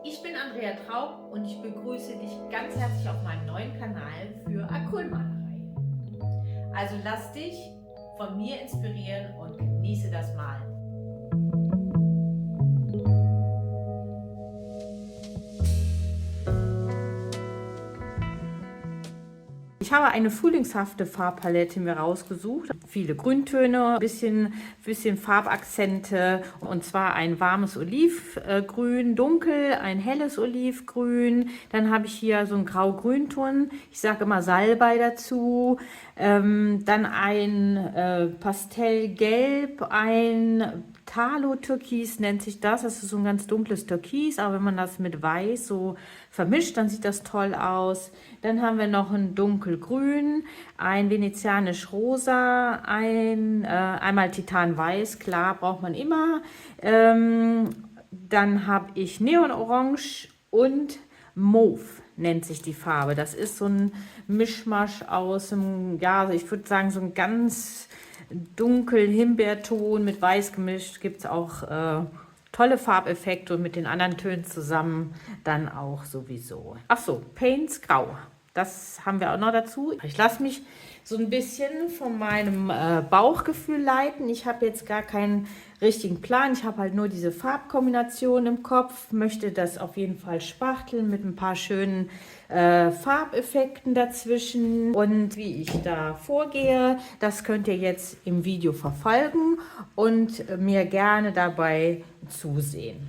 Ich bin Andrea Traub und ich begrüße dich ganz herzlich auf meinem neuen Kanal für Acrylmalerei. Also lass dich von mir inspirieren und genieße das Malen. Ich habe eine frühlingshafte Farbpalette mir rausgesucht. Viele Grüntöne, bisschen Farbakzente, und zwar ein warmes Olivgrün, dunkel, ein helles Olivgrün. Dann habe ich hier so einen Grau-Grünton. Ich sage immer Salbei dazu. Dann ein Pastellgelb, ein Talo-Türkis nennt sich das. Das ist so ein ganz dunkles Türkis, aber wenn man das mit Weiß so vermischt, dann sieht das toll aus. Dann haben wir noch ein dunkelgrün, ein venezianisch-rosa, einmal Titanweiß, klar, braucht man immer. Dann habe ich Neonorange und Mauve nennt sich die Farbe. Das ist so ein Mischmasch aus einem, ja, also ich würde sagen, so ein ganz dunkel Himbeerton mit Weiß gemischt. Gibt es auch tolle Farbeffekte und mit den anderen Tönen zusammen dann auch sowieso. Ach so, Paints Grau. Das haben wir auch noch dazu. Ich lasse mich so ein bisschen von meinem Bauchgefühl leiten. Ich habe jetzt gar keinen richtigen Plan. Ich habe halt nur diese Farbkombination im Kopf, möchte das auf jeden Fall spachteln mit ein paar schönen Farbeffekten dazwischen. Und wie ich da vorgehe, das könnt ihr jetzt im Video verfolgen und mir gerne dabei zusehen.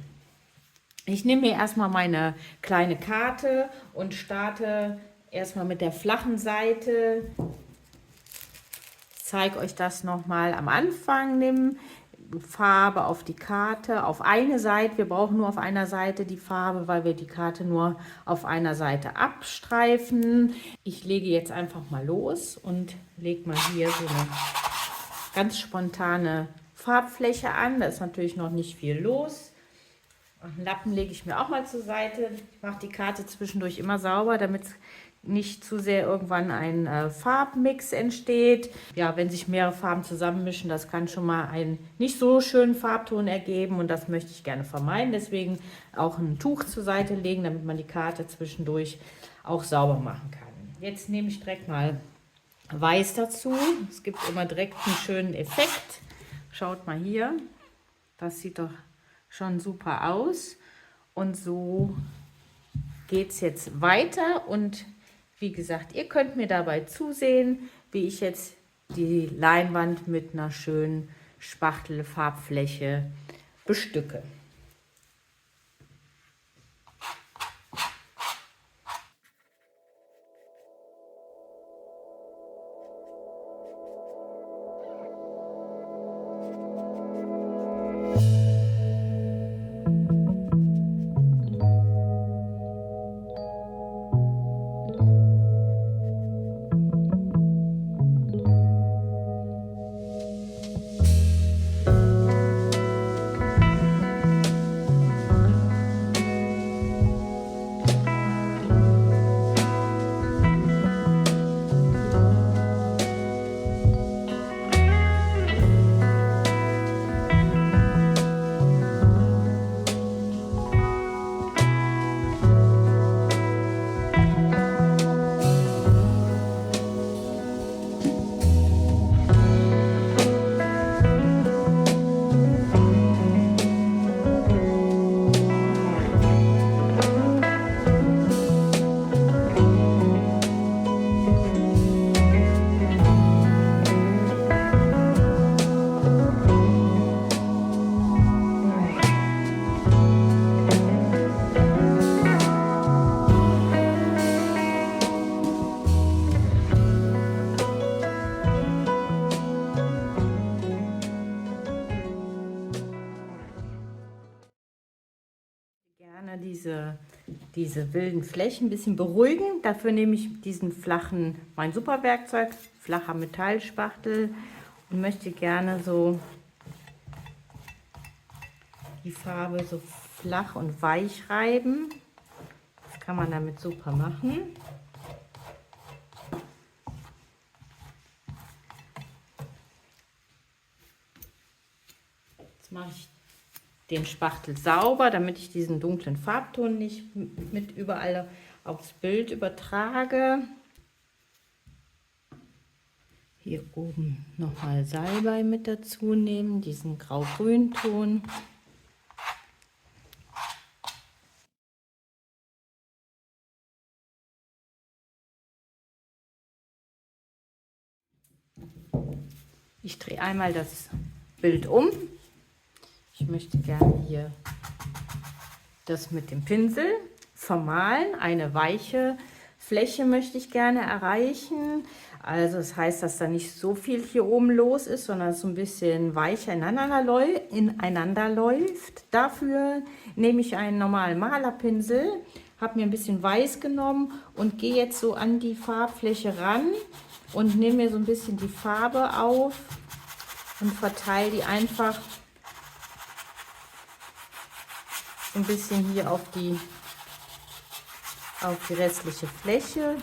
Ich nehme mir erstmal meine kleine Karte und starte erstmal mit der flachen Seite. Ich zeige euch das nochmal am Anfang. Nimm Farbe auf die Karte, auf eine Seite. Wir brauchen nur auf einer Seite die Farbe, weil wir die Karte nur auf einer Seite abstreifen. Ich lege jetzt einfach mal los und lege mal hier so eine ganz spontane Farbfläche an. Da ist natürlich noch nicht viel los. Einen Lappen lege ich mir auch mal zur Seite. Ich mache die Karte zwischendurch immer sauber, damit nicht zu sehr irgendwann ein Farbmix entsteht. Ja, wenn sich mehrere Farben zusammenmischen, das kann schon mal einen nicht so schönen Farbton ergeben und das möchte ich gerne vermeiden. Deswegen auch ein Tuch zur Seite legen, damit man die Karte zwischendurch auch sauber machen kann. Jetzt nehme ich direkt mal Weiß dazu. Es gibt immer direkt einen schönen Effekt. Schaut mal hier, das sieht doch schon super aus. Und so geht es jetzt weiter und wie gesagt, ihr könnt mir dabei zusehen, wie ich jetzt die Leinwand mit einer schönen Spachtelfarbfläche bestücke. Gerne diese wilden Flächen ein bisschen beruhigen. Dafür nehme ich diesen flachen, mein Superwerkzeug, flacher Metallspachtel, und möchte gerne so die Farbe so flach und weich reiben. Das kann man damit super machen. Jetzt mache ich den Spachtel sauber, damit ich diesen dunklen Farbton nicht mit überall aufs Bild übertrage. Hier oben nochmal Salbei mit dazu nehmen, diesen Grau-Grün-Ton. Ich drehe einmal das Bild um. Ich möchte gerne hier das mit dem Pinsel vermalen. Eine weiche Fläche möchte ich gerne erreichen. Also das heißt, dass da nicht so viel hier oben los ist, sondern es so ein bisschen weicher ineinander läuft. Dafür nehme ich einen normalen Malerpinsel, habe mir ein bisschen Weiß genommen und gehe jetzt so an die Farbfläche ran und nehme mir so ein bisschen die Farbe auf und verteile die einfach ein bisschen hier auf die restliche Fläche,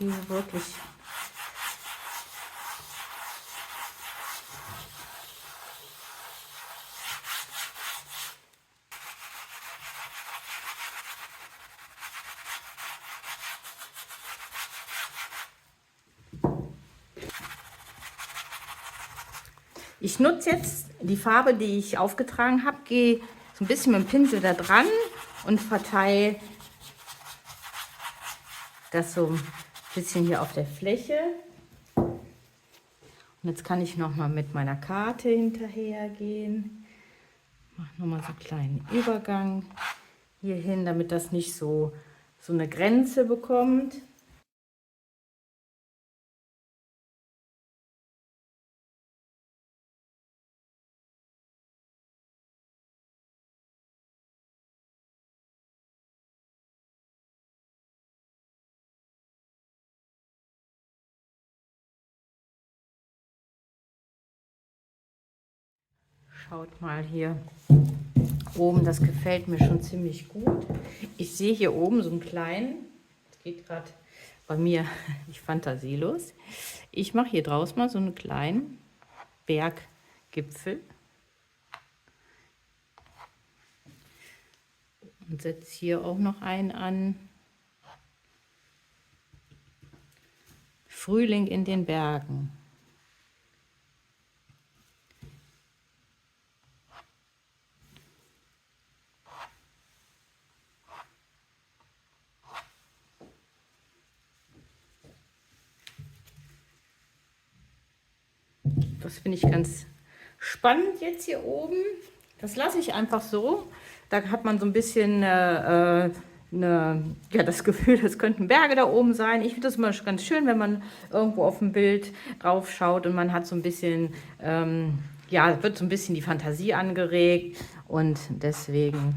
diese wirklich Ich nutze jetzt die Farbe, die ich aufgetragen habe, gehe so ein bisschen mit dem Pinsel da dran und verteile das so ein bisschen hier auf der Fläche. Und jetzt kann ich noch mal mit meiner Karte hinterher gehen. Mache noch mal so einen kleinen Übergang hier hin, damit das nicht so eine Grenze bekommt. Schaut mal hier oben, das gefällt mir schon ziemlich gut. Ich sehe hier oben so einen kleinen, das geht gerade bei mir nicht fantasielos. Ich mache hier draus mal so einen kleinen Berggipfel und setze hier auch noch einen an. Frühling in den Bergen. Das finde ich ganz spannend jetzt hier oben. Das lasse ich einfach so. Da hat man so ein bisschen das Gefühl, es könnten Berge da oben sein. Ich finde das immer ganz schön, wenn man irgendwo auf dem Bild drauf schaut und man hat so ein bisschen, wird so ein bisschen die Fantasie angeregt. Und deswegen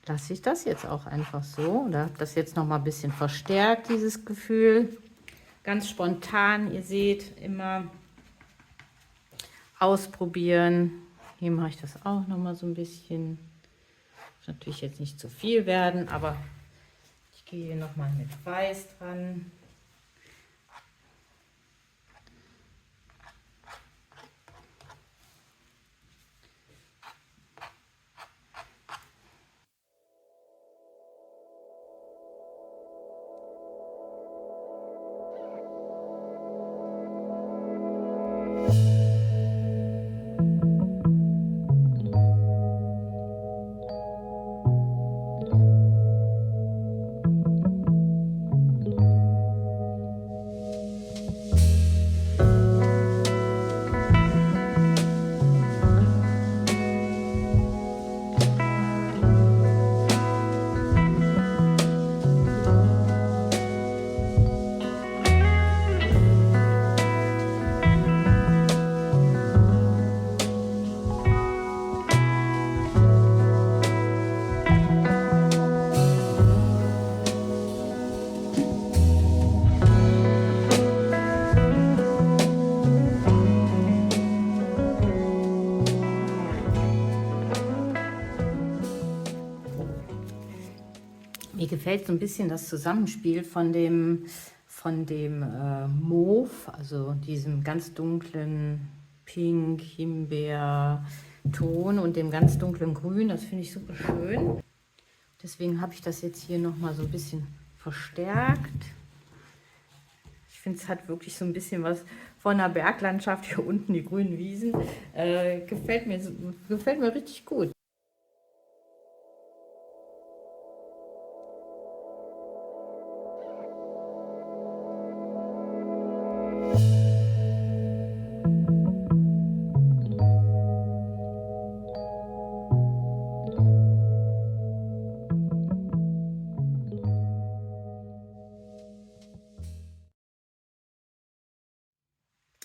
lasse ich das jetzt auch einfach so. Oder habe das jetzt noch mal ein bisschen verstärkt, dieses Gefühl. Ganz spontan, ihr seht, immer ausprobieren. Hier mache ich das auch noch mal so ein bisschen. Muss natürlich jetzt nicht zu viel werden, aber ich gehe hier noch mal mit Weiß dran. Mir gefällt so ein bisschen das Zusammenspiel von dem Mauve, also diesem ganz dunklen Pink, Himbeer, Ton und dem ganz dunklen Grün. Das finde ich super schön. Deswegen habe ich das jetzt hier nochmal so ein bisschen verstärkt. Ich finde, es hat wirklich so ein bisschen was von der Berglandschaft. Hier unten die grünen Wiesen. Gefällt mir richtig gut.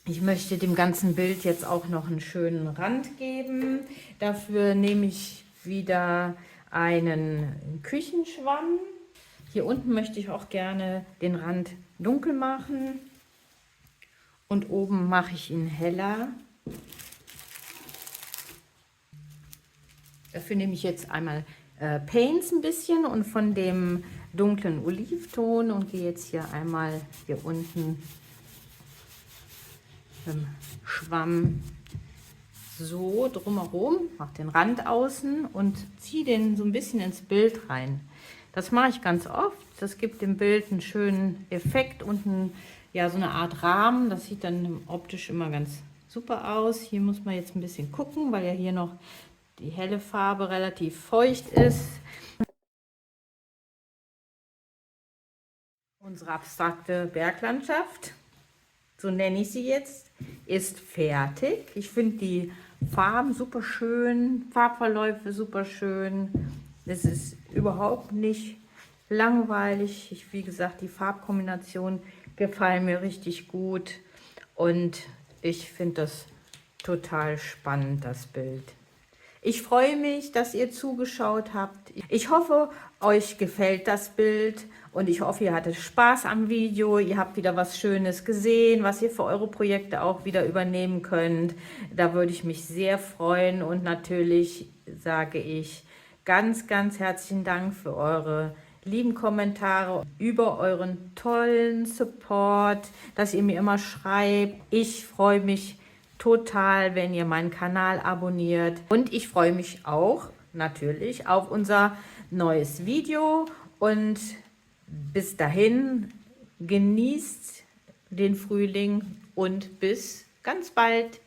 Ich möchte dem ganzen Bild jetzt auch noch einen schönen Rand geben. Dafür nehme ich wieder einen Küchenschwamm. Hier unten möchte ich auch gerne den Rand dunkel machen. Und oben mache ich ihn heller. Dafür nehme ich jetzt einmal Paints ein bisschen und von dem dunklen Olivton und gehe jetzt hier einmal hier unten Schwamm so drumherum, mache den Rand außen und ziehe den so ein bisschen ins Bild rein. Das mache ich ganz oft. Das gibt dem Bild einen schönen Effekt und ja, so eine Art Rahmen. Das sieht dann optisch immer ganz super aus. Hier muss man jetzt ein bisschen gucken, weil ja hier noch die helle Farbe relativ feucht ist. Unsere abstrakte Berglandschaft, so nenne ich sie jetzt, ist fertig. Ich finde die Farben super schön, Farbverläufe super schön. Es ist überhaupt nicht langweilig. Wie gesagt, die Farbkombinationen gefallen mir richtig gut und ich finde das total spannend, das Bild. Ich freue mich, dass ihr zugeschaut habt. Ich hoffe, euch gefällt das Bild und ich hoffe, ihr hattet Spaß am Video. Ihr habt wieder was Schönes gesehen, was ihr für eure Projekte auch wieder übernehmen könnt. Da würde ich mich sehr freuen und natürlich sage ich ganz, ganz herzlichen Dank für eure lieben Kommentare, über euren tollen Support, dass ihr mir immer schreibt. Ich freue mich total, wenn ihr meinen Kanal abonniert. Und ich freue mich auch natürlich auf unser neues Video. Und bis dahin, genießt den Frühling und bis ganz bald.